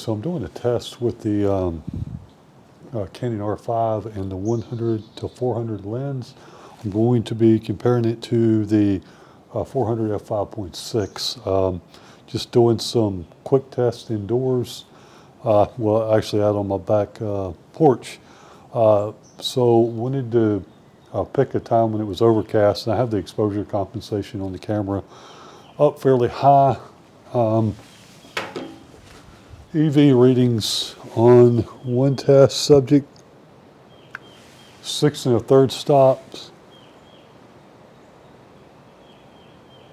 so I'm doing a test with the Canon R5 and the 100 to 400 lens. I'm going to be comparing it to the 400 F5.6. Just doing some quick tests indoors. Well, actually out on my back porch. So wanted to pick a time when it was overcast, and I have the exposure compensation on the camera up fairly high. EV readings on one test subject, 6 1/3 stops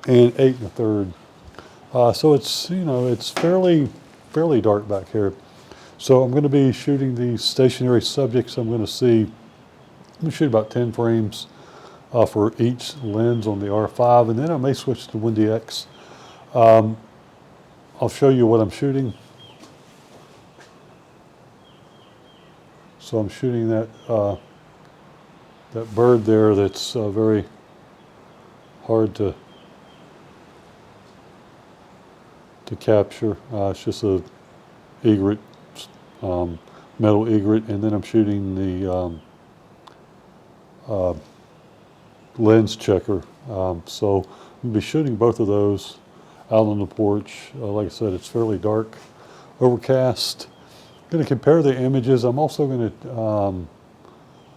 and 8 1/3. So it's, you know, it's fairly dark back here. So I'm going to be shooting these stationary subjects. I'm going to shoot about 10 frames for each lens on the R5, and then I may switch to 1DX. I'll show you what I'm shooting. So I'm shooting that that bird there that's very hard to capture. It's just a egret, metal egret, and then I'm shooting the lens checker. So I'm going to be shooting both of those out on the porch. Like I said, it's fairly dark, overcast. I'm going to compare the images. I'm also going to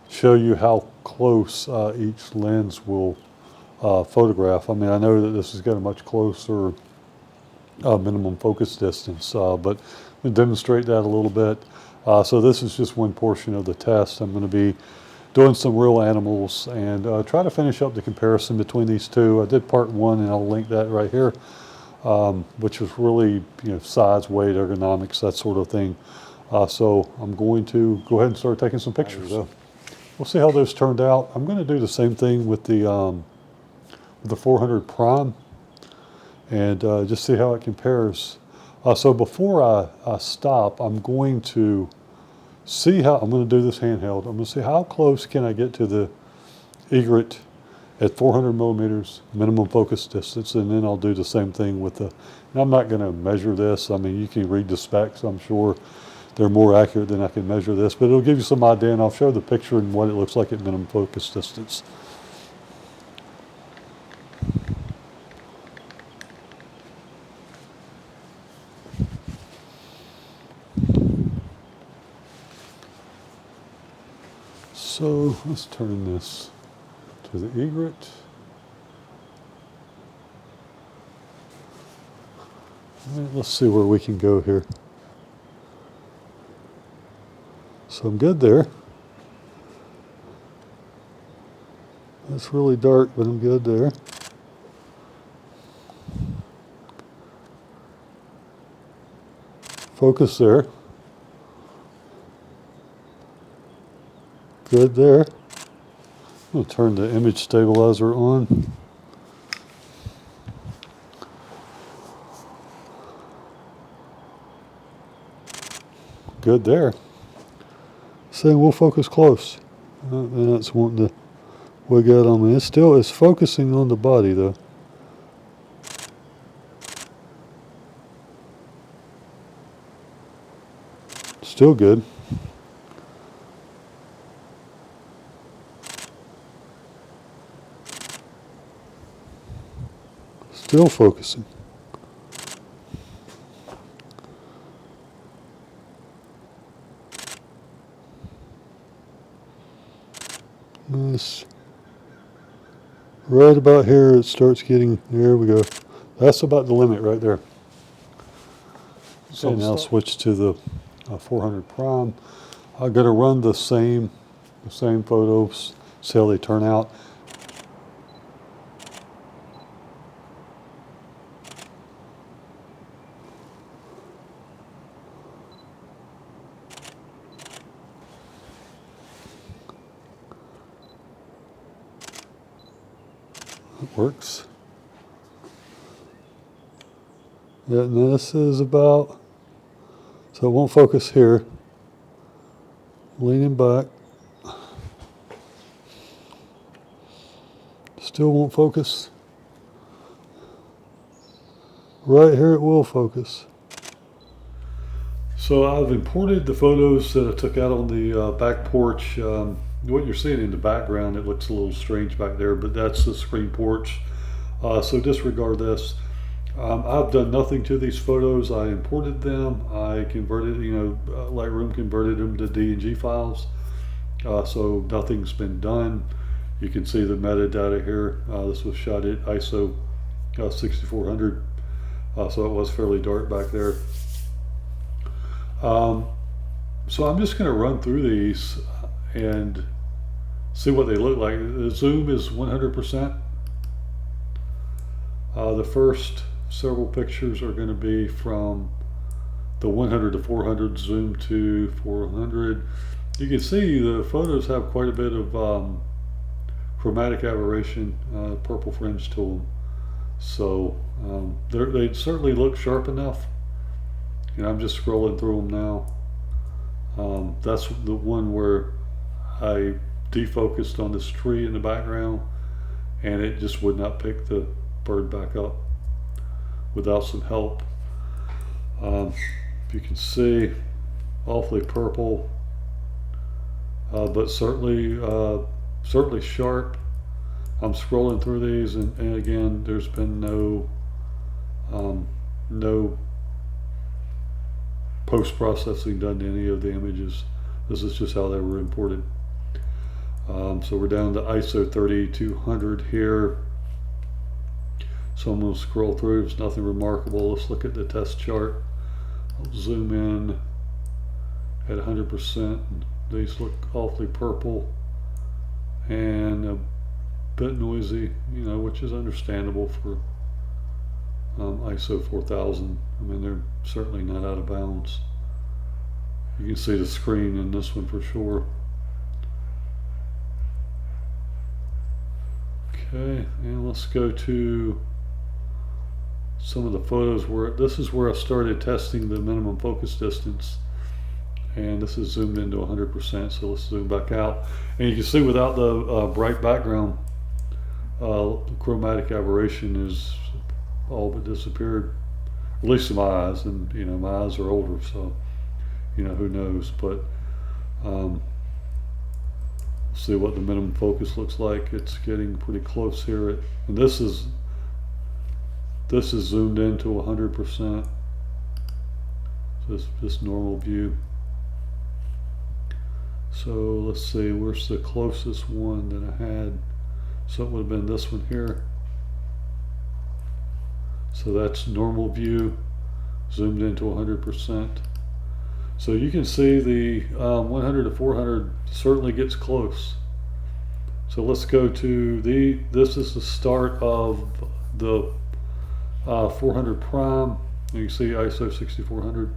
show you how close each lens will photograph. I mean, I know that this has got a much closer minimum focus distance, but I'm going to demonstrate that a little bit. So this is just one portion of the test. I'm going to be doing some real animals and try to finish up the comparison between these two. I did part 1, and I'll link that right here, which was really, you know, size, weight, ergonomics, that sort of thing. So I'm going to go ahead and start taking some pictures. We'll see how those turned out. I'm going to do the same thing with the 400 prime and just see how it compares. So before I stop, I'm going to see how, I'm going to do this handheld. I'm going to see how close can I get to the egret at 400 millimeters minimum focus distance, and then I'll do the same thing with the, and I'm not going to measure this. I mean, you can read the specs. I'm sure they're more accurate than I can measure this, but it'll give you some idea, and I'll show the picture and what it looks like at minimum focus distance. So let's turn this to the egret. All right, let's see where we can go here. So I'm good there. That's really dark, but I'm good there. Focus there. Good there. I'm going to turn the image stabilizer on. Good there. So we'll focus close. That's wanting to wig out on me. It's focusing on the body though. Still good. Still focusing. Nice. Right about here it starts getting, there we go. That's about the limit right there. So now switch to the 400 prime. I'm going to run the same photos, see how they turn out. It works. Yeah, and this is about, so it won't focus here. Leaning back. Still won't focus. Right here it will focus. So I've imported the photos that I took out on the back porch. What you're seeing in the background, it looks a little strange back there, but that's the screen porch. So disregard this. I've done nothing to these photos. I imported them. I converted, Lightroom converted them to DNG files. So nothing's been done. You can see the metadata here. This was shot at ISO 6400. So it was fairly dark back there. So I'm just going to run through these and see what they look like. The zoom is 100%. The first several pictures are going to be from the 100 to 400 zoom to 400. You can see the photos have quite a bit of chromatic aberration, purple fringe to them. So they certainly look sharp enough. I'm just scrolling through them now. That's the one where I defocused on this tree in the background and it just would not pick the bird back up without some help. You can see awfully purple, but certainly sharp. I'm scrolling through these and again there's been no post-processing done to any of the images. This is just how they were imported. So we're down to ISO 3200 here. So I'm going to scroll through. There's nothing remarkable. Let's look at the test chart. I'll zoom in at 100%. These look awfully purple and a bit noisy, which is understandable for ISO 4000. I mean, they're certainly not out of bounds. You can see the screen in this one for sure. Okay, and let's go to some of the photos where this is where I started testing the minimum focus distance, and this is zoomed into 100%. So let's zoom back out, and you can see without the bright background, chromatic aberration is all but disappeared, at least in my eyes. And my eyes are older, so who knows. But see what the minimum focus looks like. It's getting pretty close here, and this is zoomed into 100%. This normal view. So let's see, where's the closest one that I had? So it would have been this one here. So that's normal view, zoomed into 100%. So you can see the 100 to 400 certainly gets close. So let's go to this is the start of the 400 prime. You can see ISO 6400.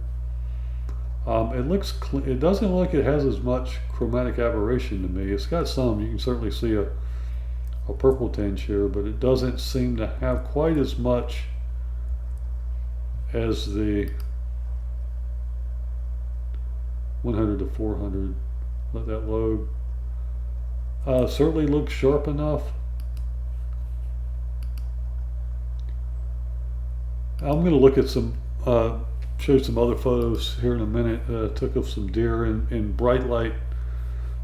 It doesn't look like it has as much chromatic aberration to me. It's got some. You can certainly see a purple tinge here, but it doesn't seem to have quite as much as the 100 to 400. Let that load. Certainly looks sharp enough. I'm going to look at show some other photos here in a minute. Took of some deer in bright light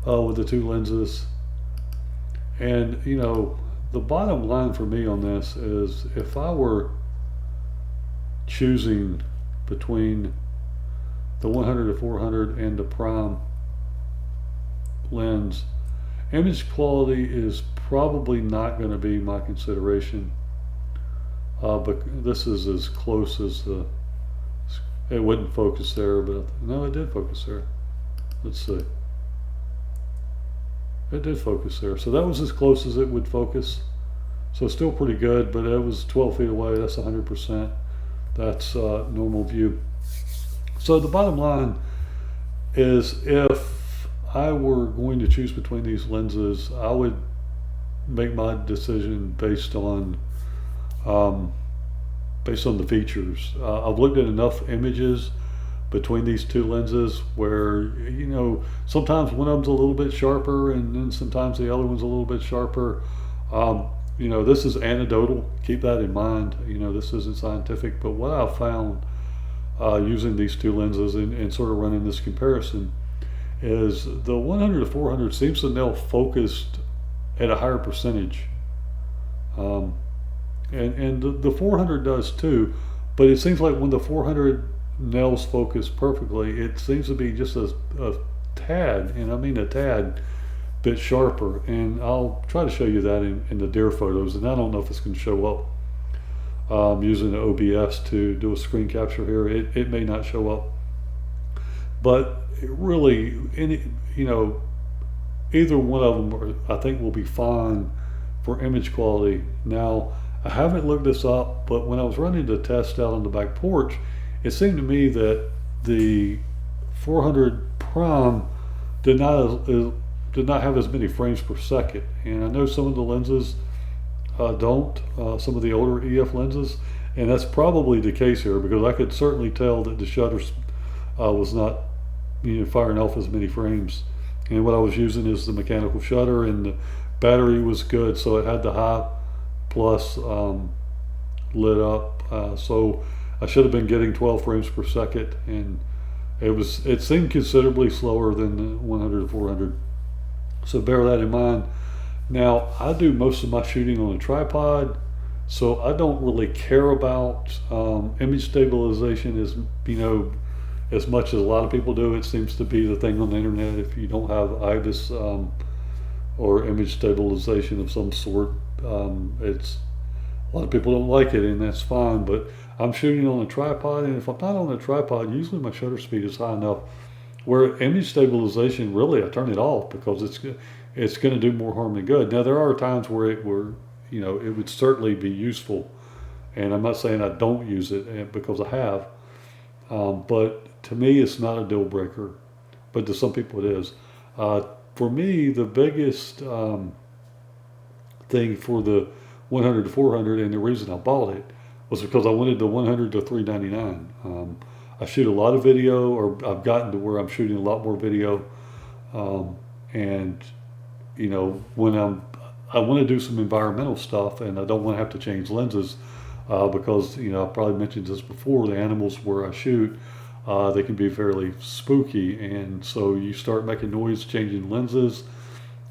with the two lenses. And the bottom line for me on this is, if I were choosing between the 100 to 400 and the prime lens, image quality is probably not going to be my consideration. But this is as close as it wouldn't focus there, but no, it did focus there. Let's see. It did focus there. So that was as close as it would focus. So still pretty good, but it was 12 feet away. That's 100%. That's normal view. So the bottom line is, if I were going to choose between these lenses, I would make my decision based on the features. I've looked at enough images between these two lenses where sometimes one of them's a little bit sharper and then sometimes the other one's a little bit sharper. This is anecdotal, keep that in mind. This isn't scientific, but what I've found using these two lenses and sort of running this comparison, is the 100 to 400 seems to nail focused at a higher percentage. And the 400 does too, but it seems like when the 400 nails focus perfectly, it seems to be just a tad, and I mean a tad, bit sharper. And I'll try to show you that in the deer photos, and I don't know if it's going to show up using the OBS to do a screen capture here. It may not show up, but it really, either one of them I think will be fine for image quality. Now, I haven't looked this up, but when I was running the test out on the back porch, it seemed to me that the 400 prime did not have as many frames per second. And I know some of the lenses don't, some of the older EF lenses, and that's probably the case here, because I could certainly tell that the shutter was not firing off as many frames. And what I was using is the mechanical shutter, and the battery was good, so it had the high plus lit up, so I should have been getting 12 frames per second, and it seemed considerably slower than the 100 to 400, so bear that in mind. Now, I do most of my shooting on a tripod, so I don't really care about image stabilization as much as a lot of people do. It seems to be the thing on the internet. If you don't have IBIS or image stabilization of some sort, it's a lot of people don't like it, and that's fine. But I'm shooting on a tripod, and if I'm not on a tripod, usually my shutter speed is high enough where image stabilization, really, I turn it off, because it's going to do more harm than good. Now, there are times where it would certainly be useful, and I'm not saying I don't use it, because I have, but to me, it's not a deal breaker, but to some people it is. For me, the biggest thing for the 100 to 400, and the reason I bought it, was because I wanted the 100 to 399. I shoot a lot of video, or I've gotten to where I'm shooting a lot more video, and when I want to do some environmental stuff, and I don't want to have to change lenses, because I probably mentioned this before, the animals where I shoot, they can be fairly spooky, and so you start making noise changing lenses,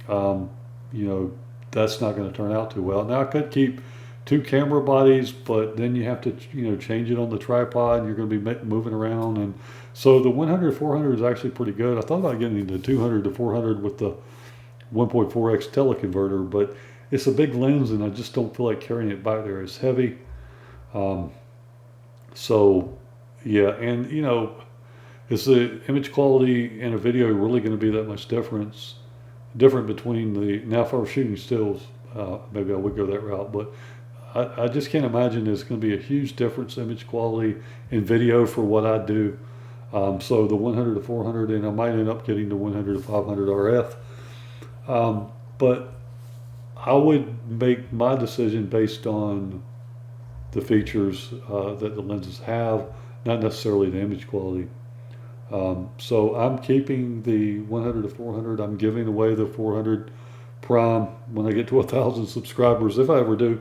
that's not going to turn out too well. Now, I could keep two camera bodies, but then you have to change it on the tripod, and you're going to be moving around, and so the 100 to 400 is actually pretty good. I thought about getting the 200 to 400 with the 1.4x teleconverter, but it's a big lens, and I just don't feel like carrying it back there. It's heavy. So yeah, and is the image quality in a video really going to be that much different between now, if I were shooting stills, maybe I would go that route, but I just can't imagine there's going to be a huge difference in image quality in video for what I do. So the 100 to 400, and I might end up getting the 100 to 500 RF. But I would make my decision based on the features that the lenses have, not necessarily the image quality. So I'm keeping the 100 to 400. I'm giving away the 400 prime when I get to 1,000 subscribers, if I ever do.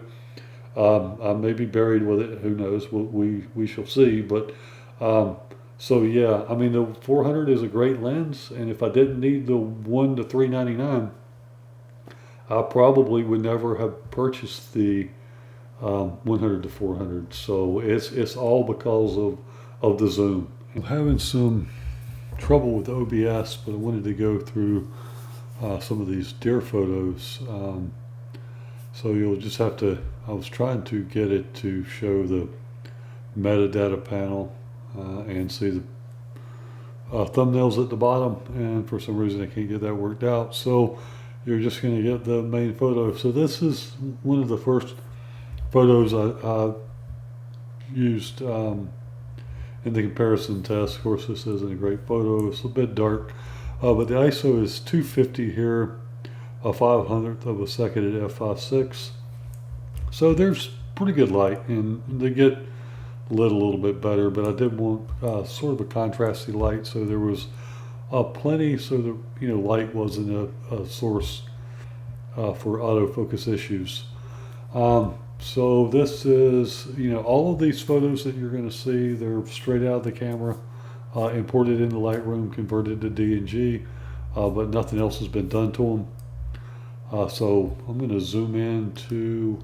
I may be buried with it. Who knows? We shall see. But so yeah, I mean, the 400 is a great lens, and if I didn't need the 1 to 399, I probably would never have purchased the 100 to 400. So it's all because of the zoom. I'm having some trouble with OBS, but I wanted to go through some of these deer photos. So you'll just have to, I was trying to get it to show the metadata panel and see the thumbnails at the bottom, and for some reason I can't get that worked out. So you're just going to get the main photo. So this is one of the first photos I used in the comparison test. Of course, this isn't a great photo. It's a bit dark, but the ISO is 250 here, a 500th of a second at F5.6. So there's pretty good light, and they get lit a little bit better, but I did want sort of a contrasty light, so there was plenty, so the light wasn't a source for autofocus issues. So this is, all of these photos that you're going to see, they're straight out of the camera, imported into Lightroom, converted to DNG, but nothing else has been done to them. So I'm going to zoom in to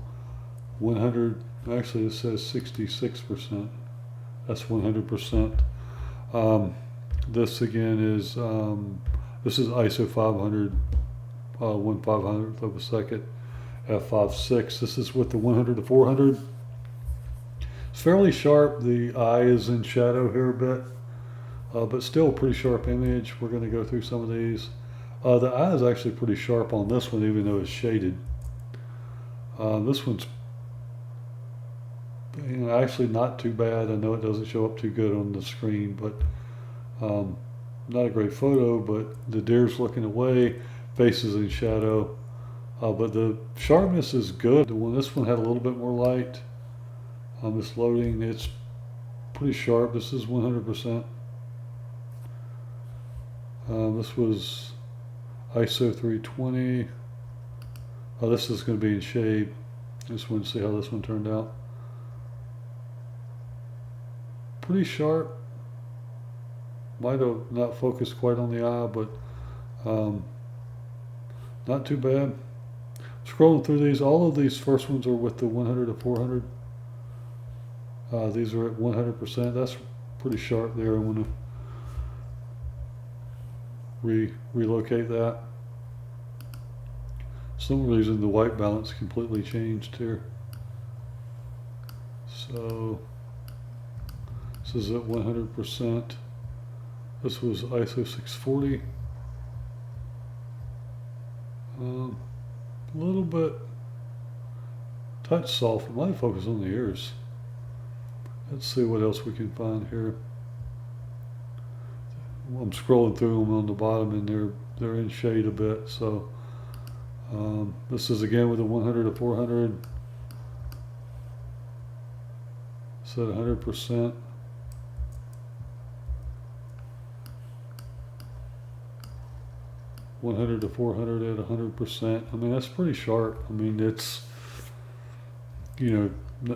100, actually it says 66%. That's 100%. This again is, this is ISO 500, 1/500th of a second, F5.6. This is with the 100 to 400. It's fairly sharp. The eye is in shadow here a bit, but still a pretty sharp image. We're going to go through some of these. The eye is actually pretty sharp on this one, even though it's shaded. This one's actually not too bad. I know it doesn't show up too good on the screen, but not a great photo. But the deer's looking away, face is in shadow, but the sharpness is good. This one had a little bit more light. It's loading. It's pretty sharp. This is 100%. This was ISO 320. This is going to be in shade. Just want to see how this one turned out. Pretty sharp. Might have not focused quite on the eye, but not too bad. Scrolling through these, all of these first ones are with the 100 to 400. These are at 100%. That's pretty sharp there. I want to relocate that. Some reason the white balance completely changed here. So this is at 100%. This was ISO 640. A little bit touch soft. I might focus on the ears. Let's see what else we can find here. I'm scrolling through them on the bottom, and they're in shade a bit. So this is again with a 100 to 400. It's at 100%. (100 to 400) at 100%. I mean, that's pretty sharp. I mean, it's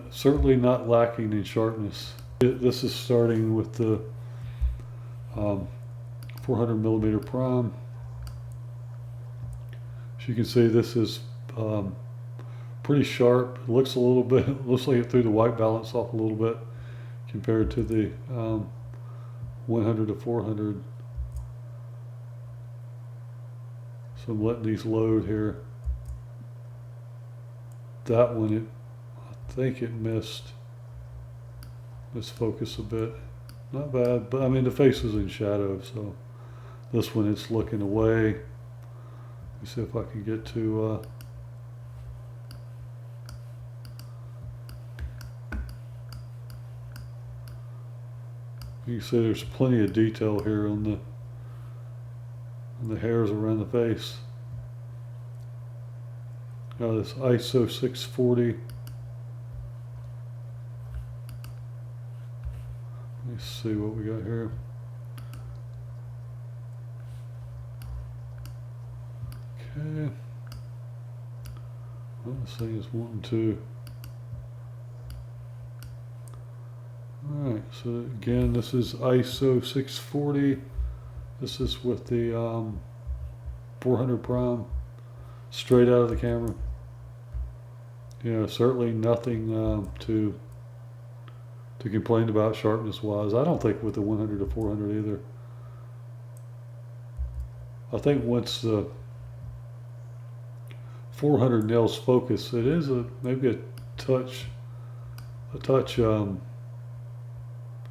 certainly not lacking in sharpness. This is starting with the 400mm prime. As you can see, this is pretty sharp. It looks looks like it threw the white balance off a little bit compared to the 100 to 400. So I'm letting these load here. That one, I think it missed focus a bit. Not bad, but I mean the face is in shadow, so this one it's looking away. Let me see if I can get to you can see there's plenty of detail here on the hairs around the face. Now this ISO 640. Let's see what we got here. Okay. Well, this thing is wanting to. Alright, so again, this is ISO 640. This is with the 400 prime, straight out of the camera. Certainly nothing to complain about sharpness wise. I don't think with the 100 to 400 either. I think once the 400 nails focus, it is maybe a touch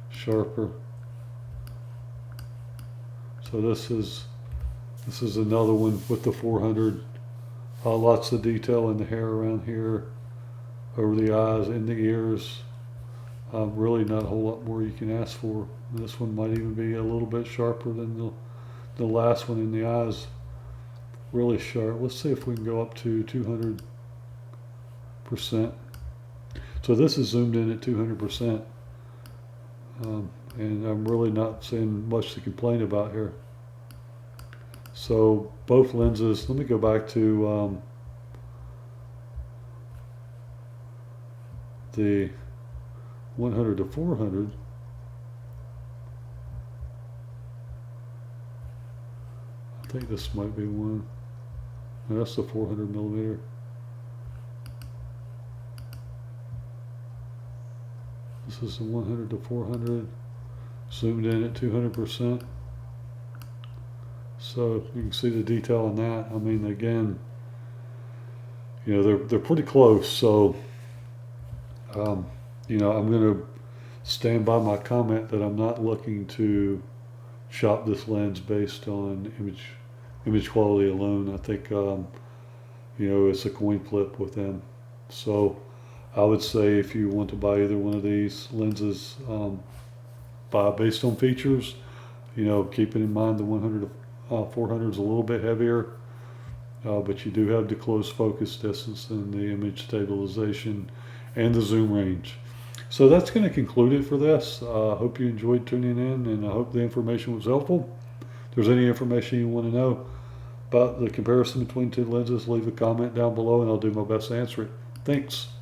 sharper. So this is another one with the 400. Lots of detail in the hair around here, over the eyes, in the ears. Really not a whole lot more you can ask for. This one might even be a little bit sharper than the last one in the eyes. Really sharp. Let's see if we can go up to 200%. So this is zoomed in at 200%. And I'm really not seeing much to complain about here. So both lenses, let me go back to the 100 to 400, I think this might be one. No, that's the 400mm. This is the 100 to 400, zoomed in at 200%. So you can see the detail on that. I mean, again, you know, they're pretty close. So, you know, I'm going to stand by my comment that I'm not looking to shop this lens based on image quality alone. I think, you know, it's a coin flip with them. So I would say if you want to buy either one of these lenses, buy based on features. You know, keeping in mind the 100 400 is a little bit heavier, but you do have the close focus distance and the image stabilization and the zoom range. So that's going to conclude it for this. I hope you enjoyed tuning in, and I hope the information was helpful. If there's any information you want to know about the comparison between two lenses, leave a comment down below and I'll do my best to answer it. Thanks.